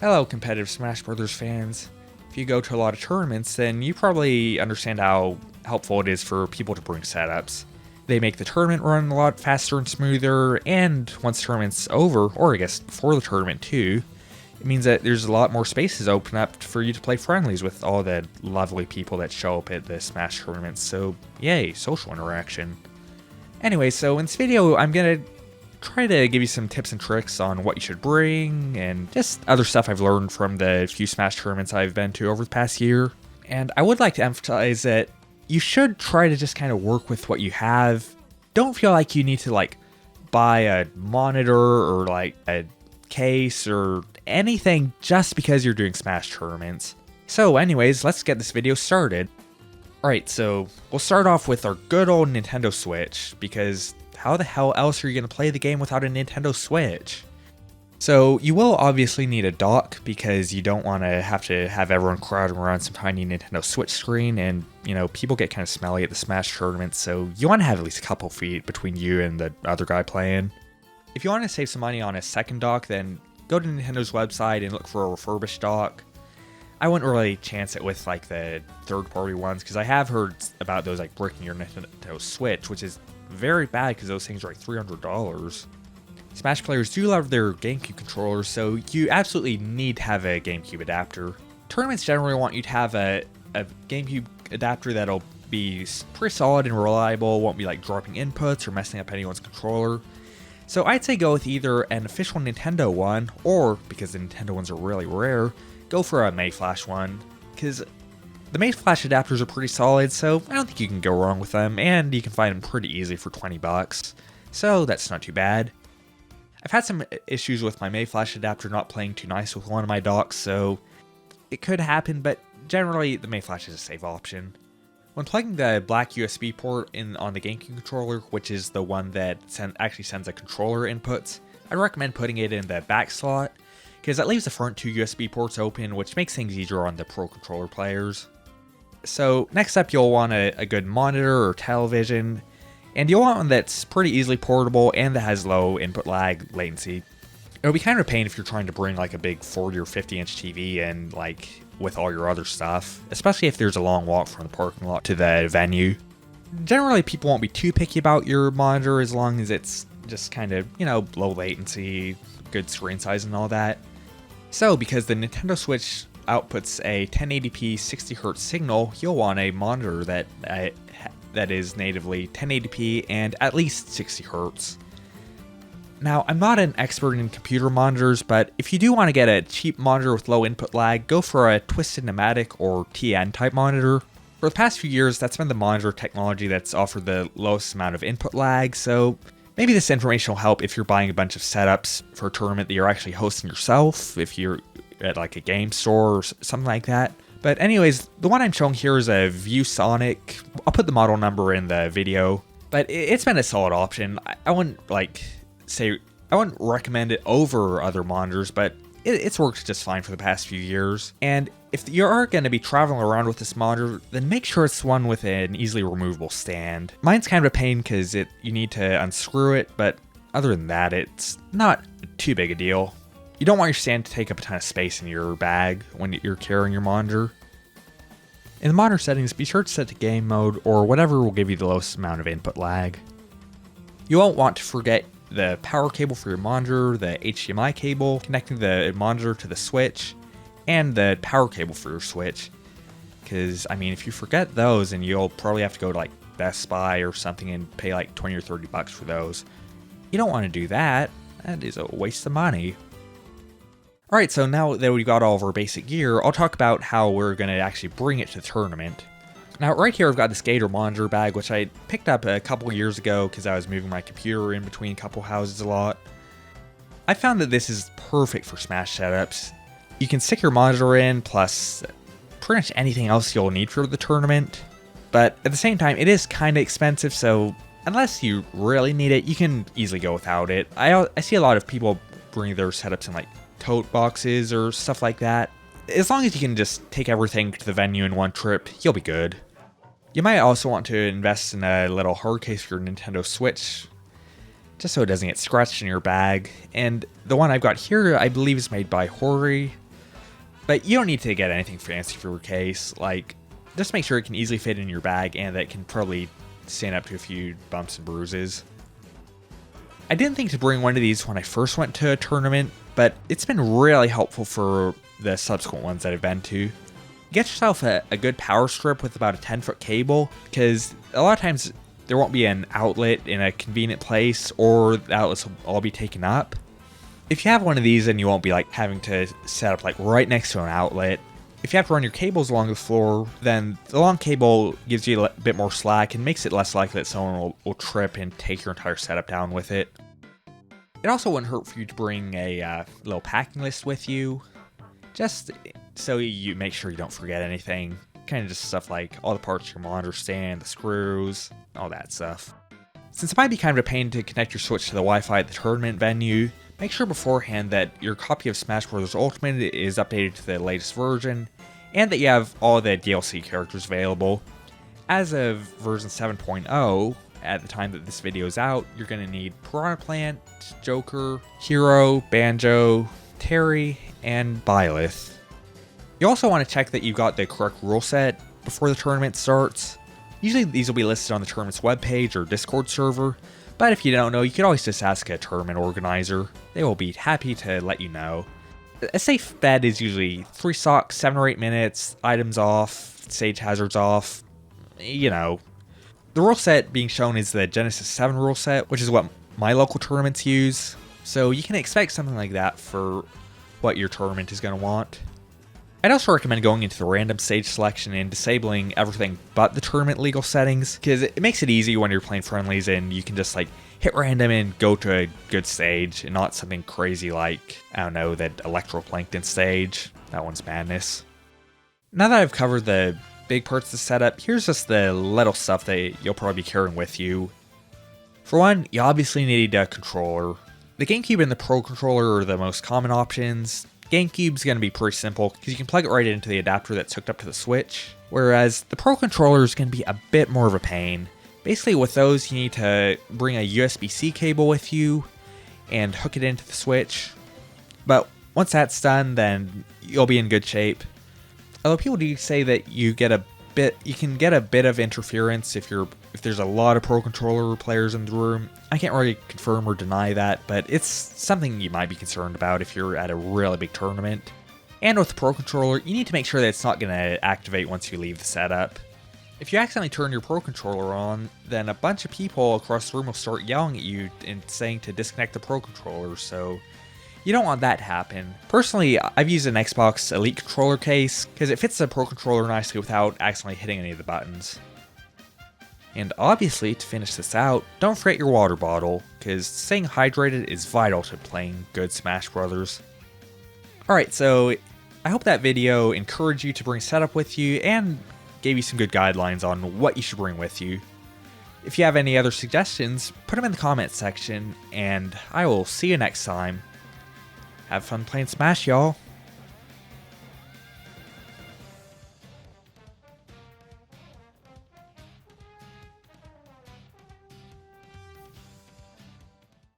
Hello, competitive Smash Brothers fans. If you go to a lot of tournaments, then you probably understand how helpful it is for people to bring setups. They make the tournament run a lot faster and smoother, and once the tournament's over, or I guess before the tournament too, it means that there's a lot more spaces open up for you to play friendlies with all the lovely people that show up at the Smash tournaments, so yay, social interaction. Anyway, so in this video, I'm gonna try to give you some tips and tricks on what you should bring, and just other stuff I've learned from the few Smash tournaments I've been to over the past year. And I would like to emphasize that you should try to just kind of work with what you have. Don't feel like you need to buy a monitor or a case or anything just because you're doing Smash tournaments. So anyways, let's get this video started. Alright, so we'll start off with our good old Nintendo Switch, because how the hell else are you going to play the game without a Nintendo Switch? So you will obviously need a dock, because you don't want to have everyone crowding around some tiny Nintendo Switch screen, and people get kind of smelly at the Smash tournament, so you want to have at least a couple feet between you and the other guy playing. If you want to save some money on a second dock, then go to Nintendo's website and look for a refurbished dock. I wouldn't really chance it with the third-party ones, because I have heard about those breaking your Nintendo Switch, which is very bad because those things are $300. Smash players do love their GameCube controllers, so you absolutely need to have a GameCube adapter. Tournaments generally want you to have a GameCube adapter that'll be pretty solid and reliable, won't be dropping inputs or messing up anyone's controller. So I'd say go with either an official Nintendo one, or, because the Nintendo ones are really rare, go for a Mayflash one, because the Mayflash adapters are pretty solid, so I don't think you can go wrong with them, and you can find them pretty easy for 20 bucks, so that's not too bad. I've had some issues with my Mayflash adapter not playing too nice with one of my docks, so it could happen, but generally the Mayflash is a safe option. When plugging the black USB port in on the GameCube controller, which is the one that actually sends a controller inputs, I recommend putting it in the back slot, because that leaves the front two USB ports open, which makes things easier on the Pro Controller players. So next up, you'll want a good monitor or television, and you'll want one that's pretty easily portable and that has low input lag latency. It'll be kind of a pain if you're trying to bring a big 40 or 50 inch TV in with all your other stuff, especially if there's a long walk from the parking lot to the venue. Generally, people won't be too picky about your monitor as long as it's just kind of, low latency, good screen size and all that. So, because the Nintendo Switch outputs a 1080p 60Hz signal, you'll want a monitor that is natively 1080p and at least 60Hz. Now, I'm not an expert in computer monitors, but if you do want to get a cheap monitor with low input lag, go for a Twisted Pneumatic or TN type monitor. For the past few years, that's been the monitor technology that's offered the lowest amount of input lag, so maybe this information will help if you're buying a bunch of setups for a tournament that you're actually hosting yourself, if you're at a game store or something like that. But anyways, the one I'm showing here is a ViewSonic. I'll put the model number in the video, but it's been a solid option. I wouldn't I wouldn't recommend it over other monitors, but it's worked just fine for the past few years. And if you are going to be traveling around with this monitor, then make sure it's one with an easily removable stand. Mine's kind of a pain because you need to unscrew it, but other than that, it's not too big a deal. You don't want your stand to take up a ton of space in your bag when you're carrying your monitor. In the monitor settings, be sure to set to game mode or whatever will give you the lowest amount of input lag. You won't want to forget the power cable for your monitor, the HDMI cable connecting the monitor to the Switch, and the power cable for your Switch. Because, if you forget those, then you'll probably have to go to Best Buy or something and pay 20 or 30 bucks for those. You don't want to do that. That is a waste of money. Alright, so now that we've got all of our basic gear, I'll talk about how we're going to actually bring it to the tournament. Now, right here I've got this Gator monitor bag, which I picked up a couple years ago because I was moving my computer in between a couple houses a lot. I found that this is perfect for Smash setups. You can stick your monitor in, plus pretty much anything else you'll need for the tournament. But at the same time, it is kind of expensive, so unless you really need it, you can easily go without it. I see a lot of people bring their setups in tote boxes or stuff like that. As long as you can just take everything to the venue in one trip, you'll be good. You might also want to invest in a little hard case for your Nintendo Switch, just so it doesn't get scratched in your bag. And the one I've got here, I believe is made by Hori. But you don't need to get anything fancy for your case. Like, just make sure it can easily fit in your bag and that it can probably stand up to a few bumps and bruises. I didn't think to bring one of these when I first went to a tournament, but it's been really helpful for the subsequent ones that I've been to. Get yourself a good power strip with about a 10-foot cable, because a lot of times there won't be an outlet in a convenient place, or the outlets will all be taken up. If you have one of these, then you won't be like having to set up like right next to an outlet. If you have to run your cables along the floor, then the long cable gives you a bit more slack and makes it less likely that someone will trip and take your entire setup down with it. It also wouldn't hurt for you to bring a little packing list with you, just so you make sure you don't forget anything. Kind of just stuff like all the parts your monitor stand, the screws, all that stuff. Since it might be kind of a pain to connect your Switch to the Wi-Fi at the tournament venue, make sure beforehand that your copy of Smash Bros. Ultimate is updated to the latest version, and that you have all the DLC characters available. As of version 7.0, at the time that this video is out, you're going to need Piranha Plant, Joker, Hero, Banjo, Terry, and Byleth. You also want to check that you've got the correct rule set before the tournament starts. Usually these will be listed on the tournament's webpage or Discord server, but if you don't know, you can always just ask a tournament organizer. They will be happy to let you know. A safe bet is usually 3 stocks, 7 or 8 minutes, items off, stage hazards off, you know. The rule set being shown is the Genesis 7 rule set, which is what my local tournaments use, so you can expect something like that for what your tournament is going to want. I'd also recommend going into the random stage selection and disabling everything but the tournament legal settings, because it makes it easy when you're playing friendlies and you can just like hit random and go to a good stage and not something crazy like, I don't know, that Electroplankton stage. That one's madness. Now that I've covered the big parts of the setup, here's just the little stuff that you'll probably be carrying with you. For one, you obviously need a controller. The GameCube and the Pro Controller are the most common options. GameCube's going to be pretty simple because you can plug it right into the adapter that's hooked up to the Switch, whereas the Pro Controller is going to be a bit more of a pain. Basically with those, you need to bring a USB-C cable with you and hook it into the Switch, but once that's done, then you'll be in good shape. Although people do say that you can get a bit of interference if there's a lot of Pro Controller players in the room. I can't really confirm or deny that, but it's something you might be concerned about if you're at a really big tournament. And with the Pro Controller, you need to make sure that it's not going to activate once you leave the setup. If you accidentally turn your Pro Controller on, then a bunch of people across the room will start yelling at you and saying to disconnect the Pro Controller, so you don't want that to happen. Personally, I've used an Xbox Elite controller case because it fits the Pro Controller nicely without accidentally hitting any of the buttons. And obviously, to finish this out, don't forget your water bottle, because staying hydrated is vital to playing good Smash Brothers. Alright, so I hope that video encouraged you to bring setup with you and gave you some good guidelines on what you should bring with you. If you have any other suggestions, put them in the comments section, and I will see you next time. Have fun playing Smash, y'all.